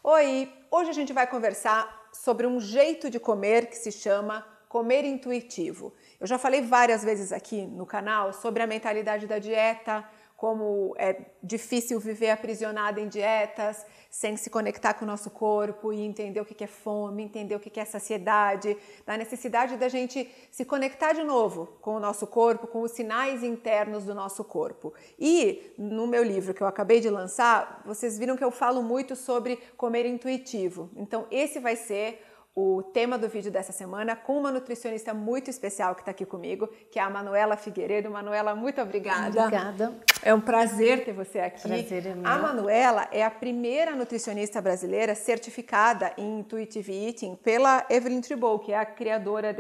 Oi, hoje a gente vai conversar sobre um jeito de comer que se chama comer intuitivo. Eu já falei várias vezes aqui no canal sobre a mentalidade da dieta, como é difícil viver aprisionado em dietas, sem se conectar com o nosso corpo e entender o que é fome, entender o que é saciedade, da necessidade da gente se conectar de novo com o nosso corpo, com os sinais internos do nosso corpo. E no meu livro que eu acabei de lançar, vocês viram que eu falo muito sobre comer intuitivo. Então esse vai ser o tema do vídeo dessa semana com uma nutricionista muito especial que está aqui comigo, que é a Manuela Figueiredo. Manuela, muito obrigada. Obrigada. É um prazer ter você aqui. Prazer é meu. A Manuela é a primeira nutricionista brasileira certificada em Intuitive Eating pela Evelyn Tribole, que é a criadora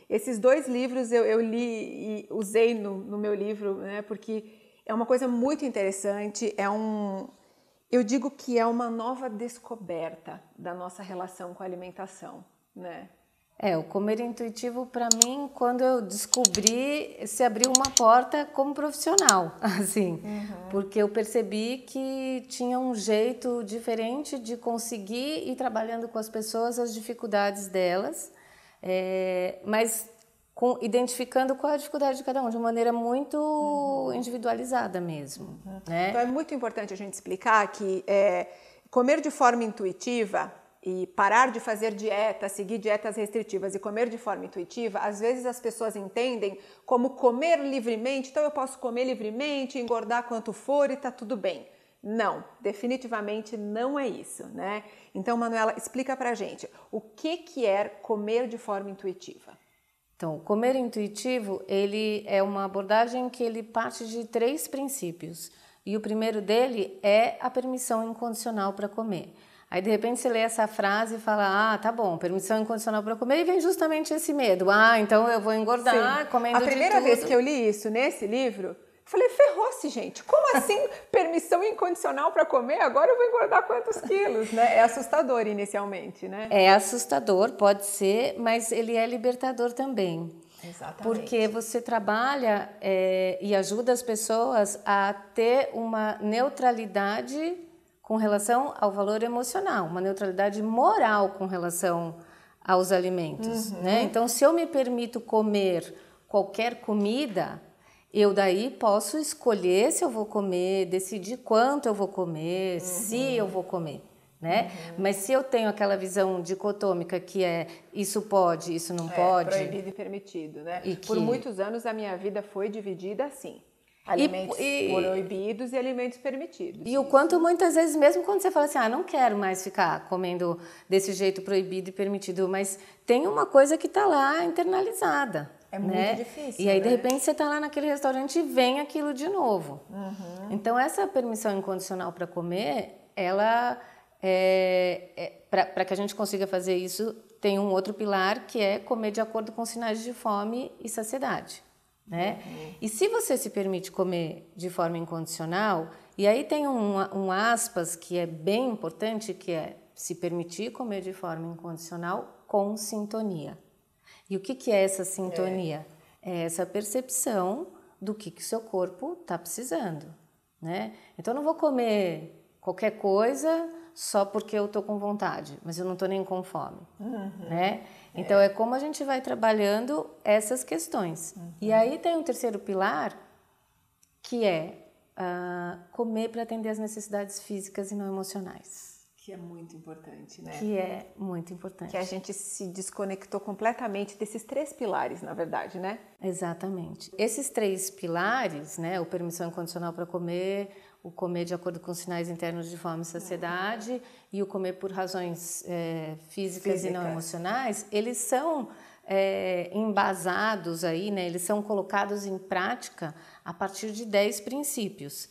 esses dois livros. Eu li e usei no meu livro, né, porque é uma coisa muito interessante, eu digo que é uma nova descoberta da nossa relação com a alimentação, né? O comer intuitivo para mim, quando eu descobri, se abriu uma porta como profissional, assim, porque eu percebi que tinha um jeito diferente de conseguir ir trabalhando com as pessoas as dificuldades delas, mas identificando qual é a dificuldade de cada um, de uma maneira muito individualizada mesmo. Né? Então é muito importante a gente explicar que comer de forma intuitiva e parar de fazer dieta, seguir dietas restritivas e comer de forma intuitiva, às vezes as pessoas entendem como comer livremente, então eu posso comer livremente, engordar quanto for e tá tudo bem. Não, definitivamente não é isso, né? Então, Manuela, explica pra gente o que é comer de forma intuitiva. Então, o comer intuitivo, ele é uma abordagem que ele parte de 3 princípios. E o primeiro dele é a permissão incondicional para comer. Aí, de repente, você lê essa frase e fala, tá bom, permissão incondicional para comer, e vem justamente esse medo. Então eu vou engordar comendo de tudo. A primeira vez que eu li isso nesse livro, eu falei, ferrou-se, gente. Como assim permissão incondicional para comer? Agora eu vou engordar quantos quilos, né? É assustador inicialmente, né? É assustador, pode ser, mas ele é libertador também. Exatamente. Porque você trabalha e ajuda as pessoas a ter uma neutralidade com relação ao valor emocional, uma neutralidade moral com relação aos alimentos, né? Então, se eu me permito comer qualquer comida, eu daí posso escolher se eu vou comer, decidir quanto eu vou comer, se eu vou comer, né? Mas se eu tenho aquela visão dicotômica que é isso pode, isso não pode... proibido e permitido, né? Por muitos anos a minha vida foi dividida assim. Alimentos proibidos e alimentos permitidos. E o quanto muitas vezes, mesmo quando você fala assim, não quero mais ficar comendo desse jeito proibido e permitido, mas tem uma coisa que está lá internalizada. É muito difícil, E aí, né? de repente, você está lá naquele restaurante e vem aquilo de novo. Então, essa permissão incondicional para comer, ela, para que a gente consiga fazer isso, tem um outro pilar que é comer de acordo com sinais de fome e saciedade. Né? E se você se permite comer de forma incondicional, e aí tem um aspas que é bem importante, que é se permitir comer de forma incondicional com sintonia. E o que é essa sintonia? É essa percepção do que o seu corpo está precisando. Né? Então eu não vou comer qualquer coisa só porque eu estou com vontade, mas eu não estou nem com fome. Né? Então é como a gente vai trabalhando essas questões. E aí tem um terceiro pilar, que é comer para atender as necessidades físicas e não emocionais. Que é muito importante, né? Que é muito importante. Que a gente se desconectou completamente desses 3 pilares, na verdade, né? Exatamente. Esses 3 pilares, né, o permissão incondicional para comer, o comer de acordo com sinais internos de fome e saciedade e o comer por razões físicas e não emocionais, eles são embasados aí, né, eles são colocados em prática a partir de 10 princípios.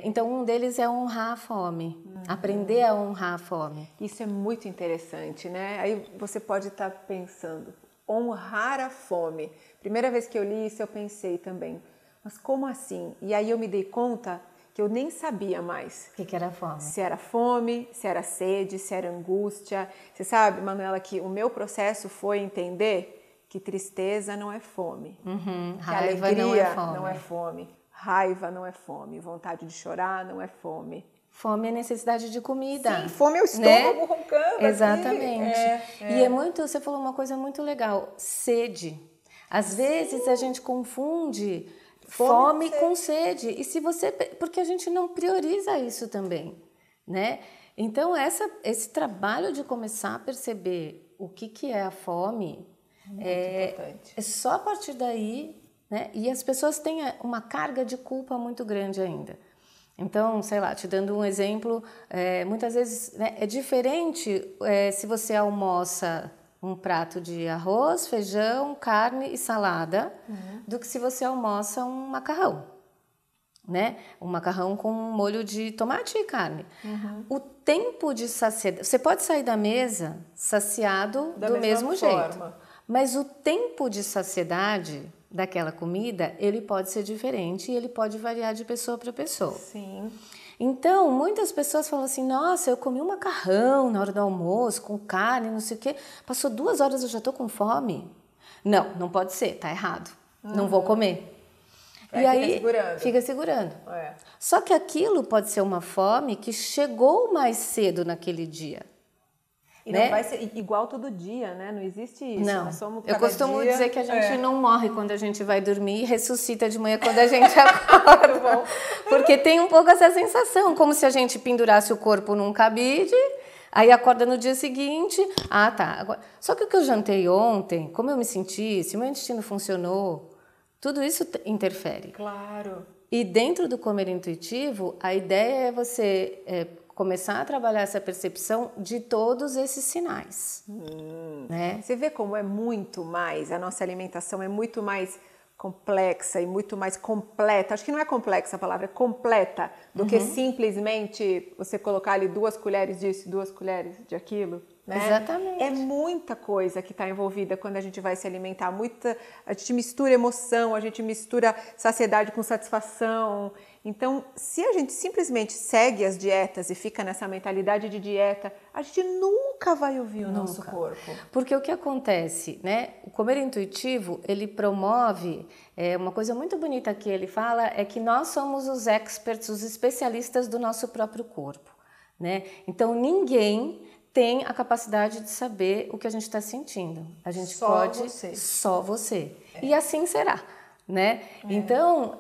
Então, um deles é honrar a fome, aprender a honrar a fome. Isso é muito interessante, né? Aí você pode estar pensando, honrar a fome. Primeira vez que eu li isso, eu pensei também, mas como assim? E aí eu me dei conta que eu nem sabia mais. O que era fome? Se era fome, se era sede, se era angústia. Você sabe, Manuela, que o meu processo foi entender que tristeza não é fome. Que Raiva alegria não é fome. não é fome. Raiva não é fome. Vontade de chorar não é fome. Fome é necessidade de comida. Sim, fome é o estômago roncando. Exatamente. E é muito, você falou uma coisa muito legal, sede. Às vezes a gente confunde fome com sede. E se você, porque a gente não prioriza isso também, né? Então esse trabalho de começar a perceber o que é a fome é só a partir daí, né? E as pessoas têm uma carga de culpa muito grande ainda. Então, sei lá, te dando um exemplo, muitas vezes, né, é diferente se você almoça um prato de arroz, feijão, carne e salada, do que se você almoça um macarrão, né? Um macarrão com um molho de tomate e carne. O tempo de saciedade... Você pode sair da mesa saciado do mesmo jeito, mas o tempo de saciedade daquela comida, ele pode ser diferente e ele pode variar de pessoa para pessoa. Sim. Então, muitas pessoas falam assim, nossa, eu comi um macarrão na hora do almoço, com carne, não sei o quê, passou 2 horas, eu já estou com fome. Não, não pode ser, tá errado, não vou comer. E aí fica segurando. Só que aquilo pode ser uma fome que chegou mais cedo naquele dia. E não vai ser igual todo dia, né? Não existe isso. Não, eu costumo dizer que a gente não morre quando a gente vai dormir e ressuscita de manhã quando a gente acorda. Porque tem um pouco essa sensação, como se a gente pendurasse o corpo num cabide, aí acorda no dia seguinte, tá. Agora... Só que o que eu jantei ontem, como eu me senti, se o meu intestino funcionou, tudo isso interfere. Claro. E dentro do comer intuitivo, a ideia é você... começar a trabalhar essa percepção de todos esses sinais. Né? Você vê como é muito mais, a nossa alimentação é muito mais complexa e muito mais completa. Acho que não é complexa a palavra, é completa, do que simplesmente você colocar ali 2 colheres disso, 2 colheres de aquilo. Né? Exatamente. É muita coisa que está envolvida quando a gente vai se alimentar. A gente mistura emoção, a gente mistura saciedade com satisfação. Então, se a gente simplesmente segue as dietas e fica nessa mentalidade de dieta, a gente nunca vai ouvir o nosso corpo. Porque o que acontece, né? O comer intuitivo, ele promove, uma coisa muito bonita que ele fala, é que nós somos os experts, os especialistas do nosso próprio corpo, né? Então, ninguém tem a capacidade de saber o que a gente está sentindo. A gente pode... Só você. E assim será, né? Então,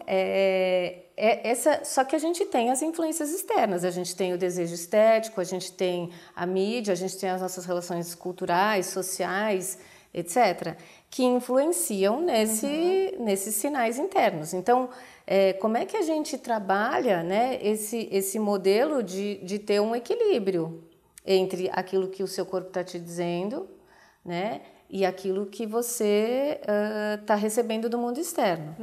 só que a gente tem as influências externas, a gente tem o desejo estético, a gente tem a mídia, a gente tem as nossas relações culturais, sociais, etc., que influenciam nesses sinais internos. Então, como é que a gente trabalha, né, esse modelo de ter um equilíbrio entre aquilo que o seu corpo está te dizendo, né, e aquilo que você está recebendo do mundo externo.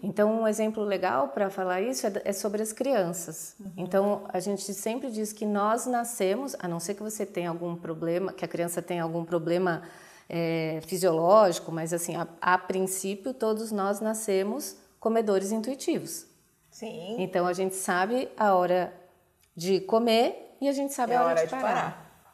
Então, um exemplo legal para falar isso é sobre as crianças. Então, a gente sempre diz que nós nascemos, a não ser que você tenha algum problema, que a criança tenha algum problema fisiológico, mas assim, a princípio, todos nós nascemos comedores intuitivos. Sim. Então, a gente sabe a hora de comer e a gente sabe a hora de parar.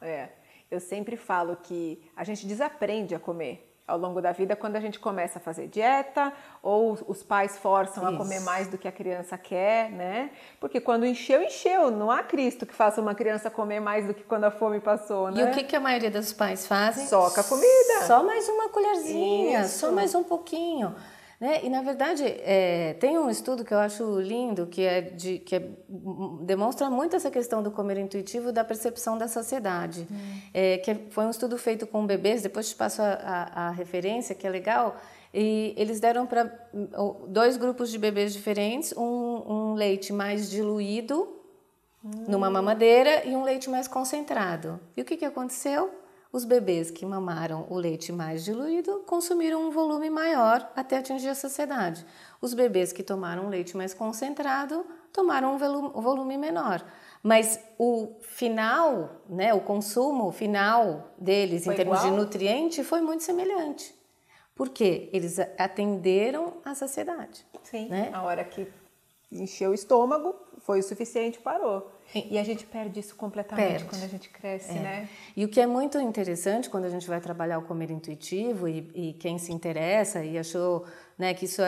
Eu sempre falo que a gente desaprende a comer ao longo da vida quando a gente começa a fazer dieta ou os pais forçam a comer mais do que a criança quer, né? Porque quando encheu, encheu. Não há Cristo que faça uma criança comer mais do que quando a fome passou, né? E o que a maioria dos pais fazem? Soca a comida. Só mais uma colherzinha, só mais um pouquinho. Né? E, na verdade, tem um estudo que eu acho lindo, que demonstra muito essa questão do comer intuitivo, da percepção da saciedade. Foi um estudo feito com bebês, depois te passo a referência, que é legal, e eles deram para 2 grupos de bebês diferentes, um leite mais diluído numa mamadeira e um leite mais concentrado. E o que aconteceu? Os bebês que mamaram o leite mais diluído consumiram um volume maior até atingir a saciedade. Os bebês que tomaram leite mais concentrado tomaram um volume menor. Mas o final, né, o consumo final deles foi em termos de nutriente foi muito semelhante. Por quê? Eles atenderam à saciedade. Sim, né? A hora que encheu o estômago, foi o suficiente, parou. E a gente perde isso completamente quando a gente cresce, né? E o que é muito interessante quando a gente vai trabalhar o comer intuitivo e quem se interessa e achou, né, que isso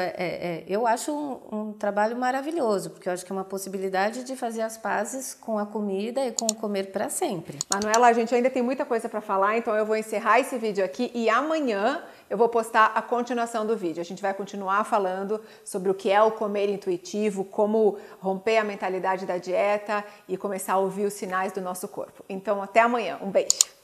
eu acho um trabalho maravilhoso, porque eu acho que é uma possibilidade de fazer as pazes com a comida e com o comer para sempre. Manuela, a gente ainda tem muita coisa para falar, então eu vou encerrar esse vídeo aqui e amanhã eu vou postar a continuação do vídeo. A gente vai continuar falando sobre o que é o comer intuitivo, como romper a mentalidade da dieta e começar a ouvir os sinais do nosso corpo. Então, até amanhã. Um beijo!